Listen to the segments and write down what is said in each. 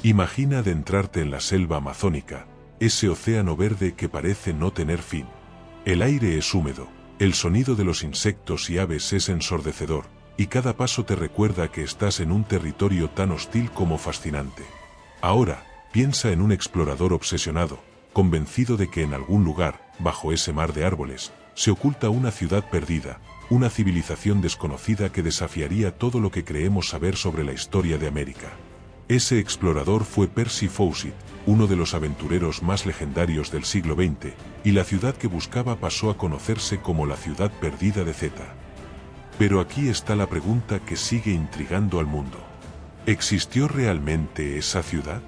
Imagina adentrarte en la selva amazónica, ese océano verde que parece no tener fin. El aire es húmedo, el sonido de los insectos y aves es ensordecedor, y cada paso te recuerda que estás en un territorio tan hostil como fascinante. Ahora, piensa en un explorador obsesionado, convencido de que en algún lugar, bajo ese mar de árboles, se oculta una ciudad perdida, una civilización desconocida que desafiaría todo lo que creemos saber sobre la historia de América. Ese explorador fue Percy Fawcett, uno de los aventureros más legendarios del siglo XX, y la ciudad que buscaba pasó a conocerse como la ciudad perdida de Zeta. Pero aquí está la pregunta que sigue intrigando al mundo. ¿Existió realmente esa ciudad?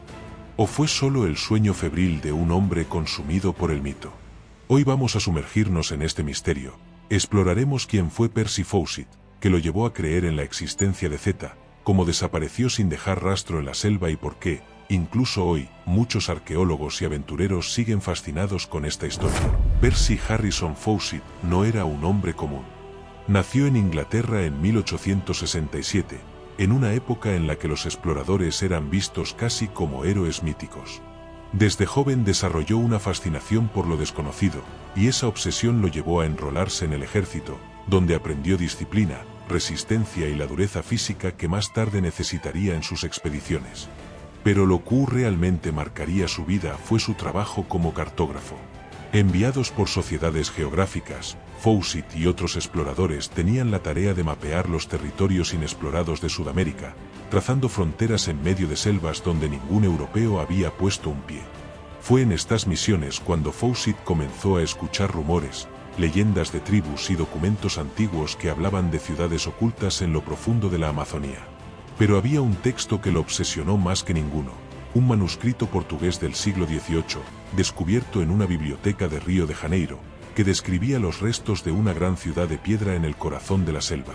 ¿O fue solo el sueño febril de un hombre consumido por el mito? Hoy vamos a sumergirnos en este misterio. Exploraremos quién fue Percy Fawcett, que lo llevó a creer en la existencia de Zeta, cómo desapareció sin dejar rastro en la selva y por qué, incluso hoy, muchos arqueólogos y aventureros siguen fascinados con esta historia. Percy Harrison Fawcett no era un hombre común. Nació en Inglaterra en 1867, en una época en la que los exploradores eran vistos casi como héroes míticos. Desde joven desarrolló una fascinación por lo desconocido, y esa obsesión lo llevó a enrolarse en el ejército, donde aprendió disciplina, resistencia y la dureza física que más tarde necesitaría en sus expediciones. Pero lo que realmente marcaría su vida fue su trabajo como cartógrafo. Enviados por sociedades geográficas, Fawcett y otros exploradores tenían la tarea de mapear los territorios inexplorados de Sudamérica, trazando fronteras en medio de selvas donde ningún europeo había puesto un pie. Fue en estas misiones cuando Fawcett comenzó a escuchar rumores, leyendas de tribus y documentos antiguos que hablaban de ciudades ocultas en lo profundo de la Amazonía. Pero había un texto que lo obsesionó más que ninguno, un manuscrito portugués del siglo XVIII, descubierto en una biblioteca de Río de Janeiro, que describía los restos de una gran ciudad de piedra en el corazón de la selva.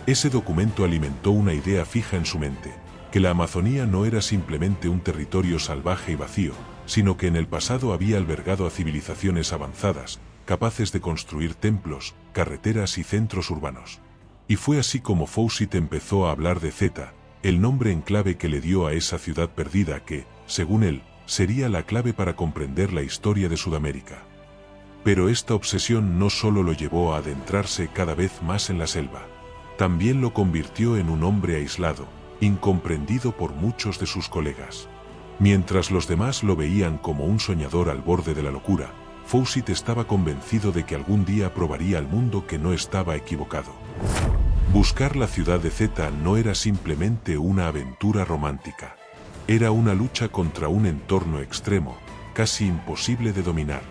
Ese documento alimentó una idea fija en su mente, que la Amazonía no era simplemente un territorio salvaje y vacío, sino que en el pasado había albergado a civilizaciones avanzadas, capaces de construir templos, carreteras y centros urbanos. Y fue así como Fawcett empezó a hablar de Zeta, el nombre en clave que le dio a esa ciudad perdida que, según él, sería la clave para comprender la historia de Sudamérica. Pero esta obsesión no solo lo llevó a adentrarse cada vez más en la selva, también lo convirtió en un hombre aislado, incomprendido por muchos de sus colegas. Mientras los demás lo veían como un soñador al borde de la locura, Fawcett estaba convencido de que algún día probaría al mundo que no estaba equivocado. Buscar la ciudad de Zeta no era simplemente una aventura romántica. Era una lucha contra un entorno extremo, casi imposible de dominar.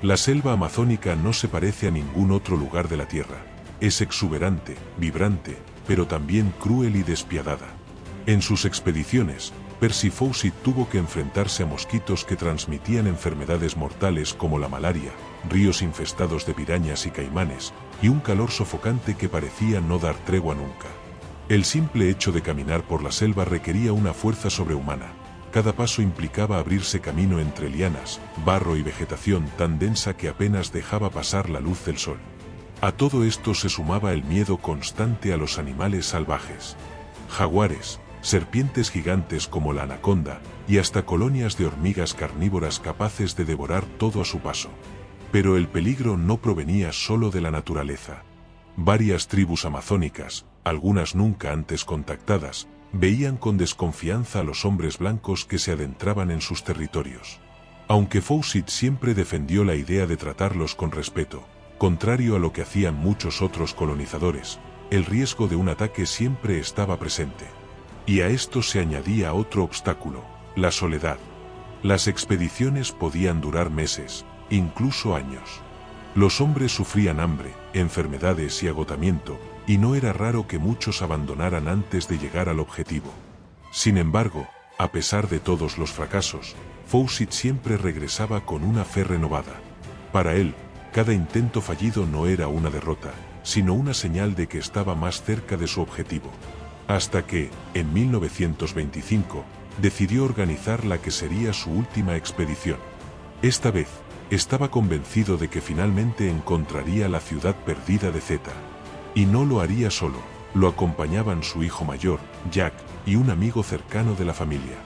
La selva amazónica no se parece a ningún otro lugar de la Tierra. Es exuberante, vibrante, pero también cruel y despiadada. En sus expediciones, Percy Fawcett tuvo que enfrentarse a mosquitos que transmitían enfermedades mortales como la malaria, ríos infestados de pirañas y caimanes, y un calor sofocante que parecía no dar tregua nunca. El simple hecho de caminar por la selva requería una fuerza sobrehumana. Cada paso implicaba abrirse camino entre lianas, barro y vegetación tan densa que apenas dejaba pasar la luz del sol. A todo esto se sumaba el miedo constante a los animales salvajes. Jaguares, serpientes gigantes como la anaconda, y hasta colonias de hormigas carnívoras capaces de devorar todo a su paso. Pero el peligro no provenía solo de la naturaleza. Varias tribus amazónicas, algunas nunca antes contactadas, veían con desconfianza a los hombres blancos que se adentraban en sus territorios. Aunque Fawcett siempre defendió la idea de tratarlos con respeto, contrario a lo que hacían muchos otros colonizadores, el riesgo de un ataque siempre estaba presente. Y a esto se añadía otro obstáculo, la soledad. Las expediciones podían durar meses, incluso años. Los hombres sufrían hambre, enfermedades y agotamiento, y no era raro que muchos abandonaran antes de llegar al objetivo. Sin embargo, a pesar de todos los fracasos, Fawcett siempre regresaba con una fe renovada. Para él, cada intento fallido no era una derrota, sino una señal de que estaba más cerca de su objetivo. Hasta que, en 1925, decidió organizar la que sería su última expedición. Esta vez, estaba convencido de que finalmente encontraría la ciudad perdida de Zeta. Y no lo haría solo, lo acompañaban su hijo mayor, Jack, y un amigo cercano de la familia.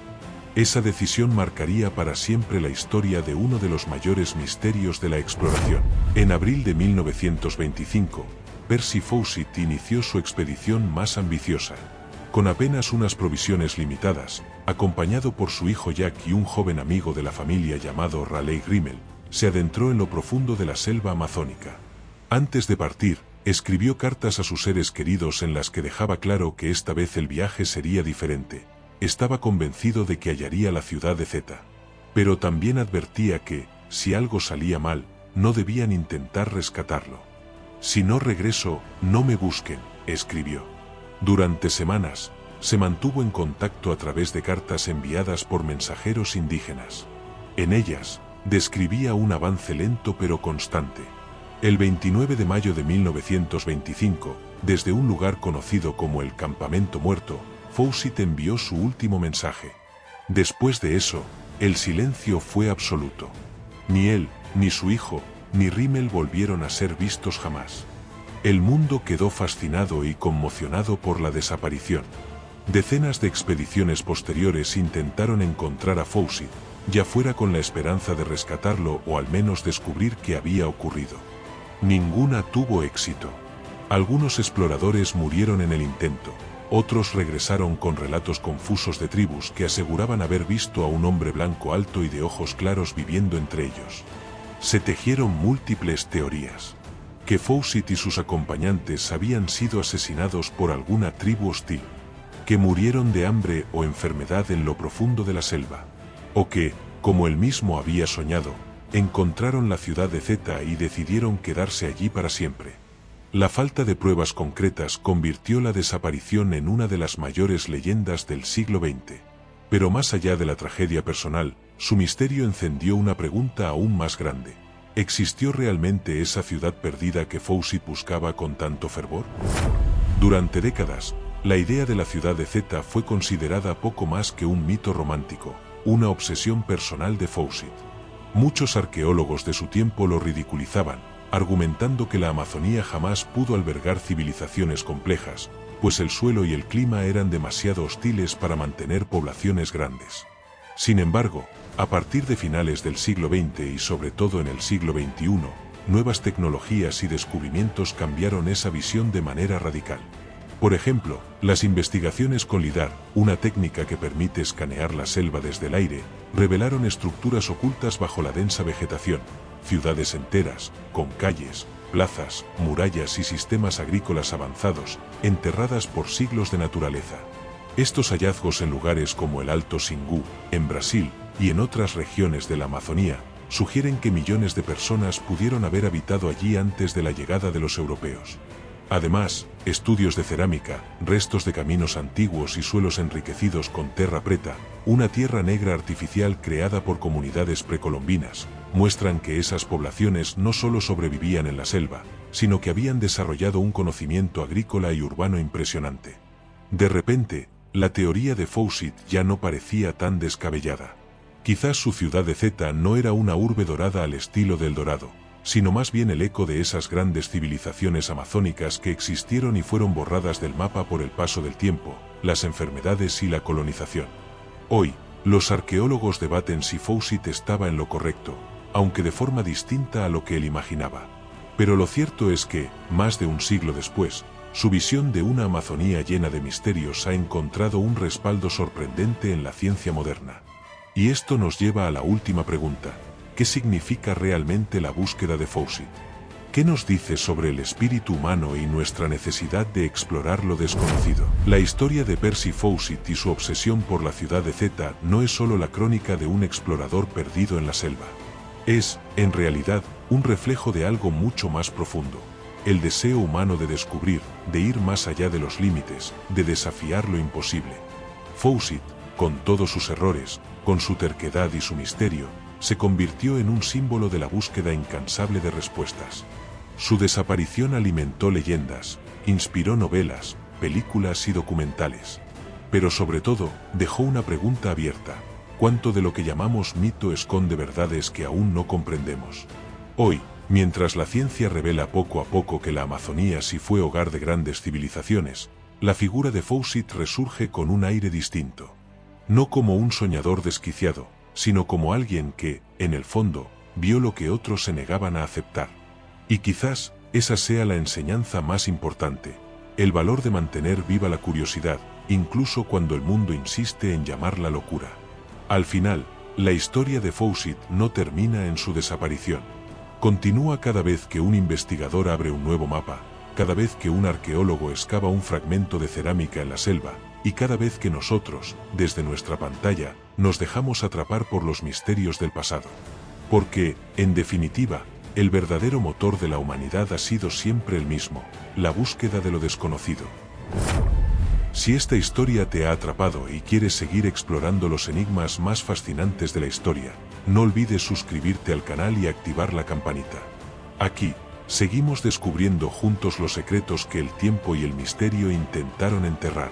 Esa decisión marcaría para siempre la historia de uno de los mayores misterios de la exploración. En abril de 1925, Percy Fawcett inició su expedición más ambiciosa. Con apenas unas provisiones limitadas, acompañado por su hijo Jack y un joven amigo de la familia llamado Raleigh Grimmel, se adentró en lo profundo de la selva amazónica. Antes de partir, escribió cartas a sus seres queridos en las que dejaba claro que esta vez el viaje sería diferente. Estaba convencido de que hallaría la ciudad de Zeta. Pero también advertía que, si algo salía mal, no debían intentar rescatarlo. «Si no regreso, no me busquen», escribió. Durante semanas, se mantuvo en contacto a través de cartas enviadas por mensajeros indígenas. En ellas, describía un avance lento pero constante. El 29 de mayo de 1925, desde un lugar conocido como el Campamento Muerto, Fawcett envió su último mensaje. Después de eso, el silencio fue absoluto. Ni él, ni su hijo, ni Rimmel volvieron a ser vistos jamás. El mundo quedó fascinado y conmocionado por la desaparición. Decenas de expediciones posteriores intentaron encontrar a Fawcett, ya fuera con la esperanza de rescatarlo o al menos descubrir qué había ocurrido. Ninguna tuvo éxito. Algunos exploradores murieron en el intento. Otros regresaron con relatos confusos de tribus que aseguraban haber visto a un hombre blanco alto y de ojos claros viviendo entre ellos. Se tejieron múltiples teorías. Que Fawcett y sus acompañantes habían sido asesinados por alguna tribu hostil. Que murieron de hambre o enfermedad en lo profundo de la selva. O que, como él mismo había soñado, encontraron la ciudad de Zeta y decidieron quedarse allí para siempre. La falta de pruebas concretas convirtió la desaparición en una de las mayores leyendas del siglo XX. Pero más allá de la tragedia personal, su misterio encendió una pregunta aún más grande. ¿Existió realmente esa ciudad perdida que Fawcett buscaba con tanto fervor? Durante décadas, la idea de la ciudad de Zeta fue considerada poco más que un mito romántico, una obsesión personal de Fawcett. Muchos arqueólogos de su tiempo lo ridiculizaban, argumentando que la Amazonía jamás pudo albergar civilizaciones complejas, pues el suelo y el clima eran demasiado hostiles para mantener poblaciones grandes. Sin embargo, a partir de finales del siglo XX y sobre todo en el siglo XXI, nuevas tecnologías y descubrimientos cambiaron esa visión de manera radical. Por ejemplo, las investigaciones con LIDAR, una técnica que permite escanear la selva desde el aire, revelaron estructuras ocultas bajo la densa vegetación, ciudades enteras, con calles, plazas, murallas y sistemas agrícolas avanzados, enterradas por siglos de naturaleza. Estos hallazgos en lugares como el Alto Xingu, en Brasil, y en otras regiones de la Amazonía, sugieren que millones de personas pudieron haber habitado allí antes de la llegada de los europeos. Además, estudios de cerámica, restos de caminos antiguos y suelos enriquecidos con terra preta, una tierra negra artificial creada por comunidades precolombinas, muestran que esas poblaciones no solo sobrevivían en la selva, sino que habían desarrollado un conocimiento agrícola y urbano impresionante. De repente, la teoría de Fawcett ya no parecía tan descabellada. Quizás su ciudad de Zeta no era una urbe dorada al estilo del Dorado, sino más bien el eco de esas grandes civilizaciones amazónicas que existieron y fueron borradas del mapa por el paso del tiempo, las enfermedades y la colonización. Hoy, los arqueólogos debaten si Fawcett estaba en lo correcto, aunque de forma distinta a lo que él imaginaba. Pero lo cierto es que, más de un siglo después, su visión de una Amazonía llena de misterios ha encontrado un respaldo sorprendente en la ciencia moderna. Y esto nos lleva a la última pregunta: ¿qué significa realmente la búsqueda de Fawcett? ¿Qué nos dice sobre el espíritu humano y nuestra necesidad de explorar lo desconocido? La historia de Percy Fawcett y su obsesión por la ciudad de Zeta no es solo la crónica de un explorador perdido en la selva. Es, en realidad, un reflejo de algo mucho más profundo: el deseo humano de descubrir, de ir más allá de los límites, de desafiar lo imposible. Fawcett, con todos sus errores, con su terquedad y su misterio, se convirtió en un símbolo de la búsqueda incansable de respuestas. Su desaparición alimentó leyendas, inspiró novelas, películas y documentales. Pero sobre todo, dejó una pregunta abierta: ¿cuánto de lo que llamamos mito esconde verdades que aún no comprendemos? Hoy, mientras la ciencia revela poco a poco que la Amazonía sí fue hogar de grandes civilizaciones, la figura de Fawcett resurge con un aire distinto. no como un soñador desquiciado, sino como alguien que, en el fondo, vio lo que otros se negaban a aceptar. Y quizás, esa sea la enseñanza más importante, el valor de mantener viva la curiosidad, incluso cuando el mundo insiste en llamarla locura. Al final, la historia de Fawcett no termina en su desaparición. Continúa cada vez que un investigador abre un nuevo mapa, cada vez que un arqueólogo excava un fragmento de cerámica en la selva, y cada vez que nosotros, desde nuestra pantalla, nos dejamos atrapar por los misterios del pasado. Porque, en definitiva, el verdadero motor de la humanidad ha sido siempre el mismo, la búsqueda de lo desconocido. Si esta historia te ha atrapado y quieres seguir explorando los enigmas más fascinantes de la historia, no olvides suscribirte al canal y activar la campanita. Aquí, seguimos descubriendo juntos los secretos que el tiempo y el misterio intentaron enterrar.